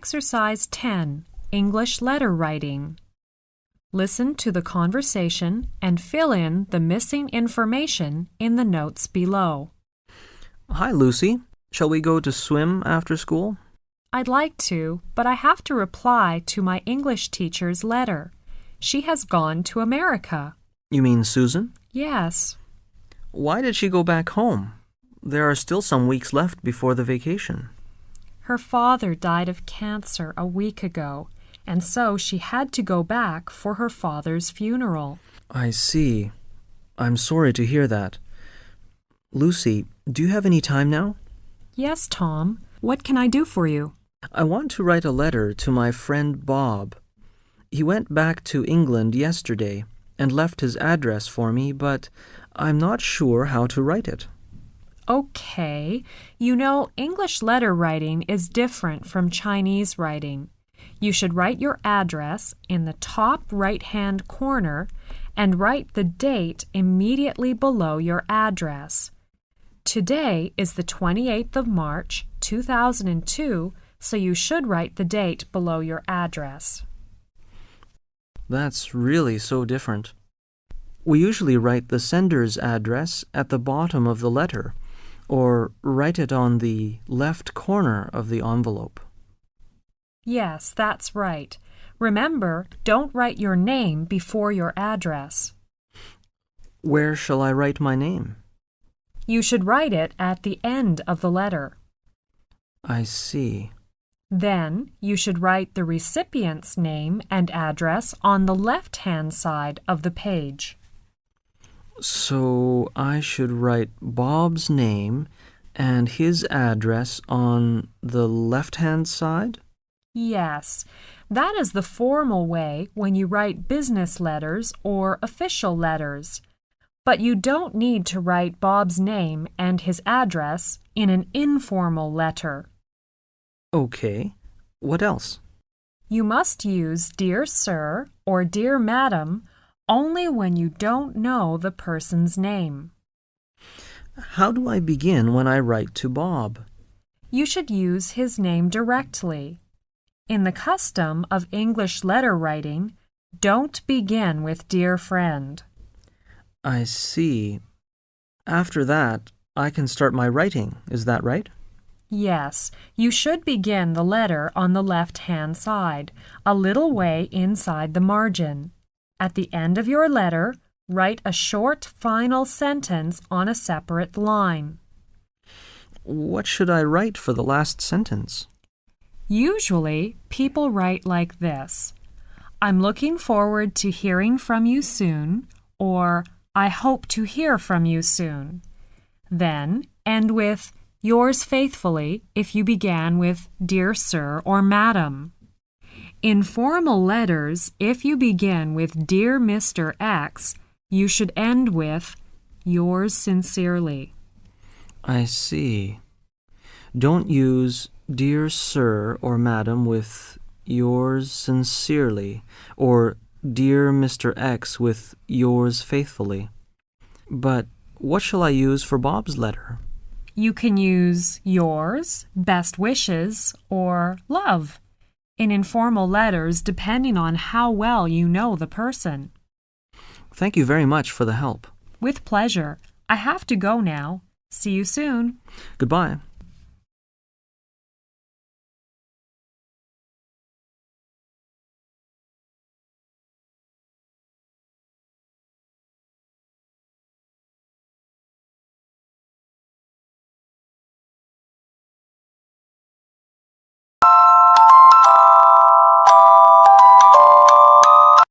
Exercise 10, English Letter Writing. Listen to the conversation and fill in the missing information in the notes below. Hi, Lucy. Shall we go to swim after school? I'd like to, but I have to reply to my English teacher's letter. She has gone to America. You mean Susan? Yes. Why did she go back home? There are still some weeks left before the vacation. Her father died of cancer a week ago, and so she had to go back for her father's funeral. I see. I'm sorry to hear that. Lucy, do you have any time now? Yes, Tom. What can I do for you? I want to write a letter to my friend Bob. He went back to England yesterday and left his address for me, but I'm not sure how to write it. Okay. You know, English letter writing is different from Chinese writing. You should write your address in the top right-hand corner and write the date immediately below your address. Today is the 28th of March, 2002, so you should write the date below your address. That's really so different. We usually write the sender's address at the bottom of the letter, or write it on the left corner of the envelope. Yes, that's right. Remember, don't write your name before your address. Where shall I write my name? You should write it at the end of the letter. I see. Then you should write the recipient's name and address on the left-hand side of the page. So I should write Bob's name and his address on the left-hand side? Yes, that is the formal way when you write business letters or official letters. But you don't need to write Bob's name and his address in an informal letter. Okay. What else? You must use Dear Sir or Dear Madam only when you don't know the person's name. How do I begin when I write to Bob? You should use his name directly. In the custom of English letter writing, don't begin with Dear Friend. I see. After that, I can start my writing. Is that right? Yes, you should begin the letter on the left-hand side, a little way inside the margin. At the end of your letter, write a short final sentence on a separate line. What should I write for the last sentence? Usually, people write like this: I'm looking forward to hearing from you soon, or I hope to hear from you soon. Then end with Yours faithfully if you began with Dear Sir or Madam. In formal letters, if you begin with Dear Mr. X, you should end with Yours sincerely. I see. Don't use Dear Sir or Madam with Yours sincerely, or Dear Mr. X with Yours faithfully. But what shall I use for Bob's letter? You can use yours, best wishes, or love in informal letters depending on how well you know the person. Thank you very much for the help. With pleasure. I have to go now. See you soon. Goodbye.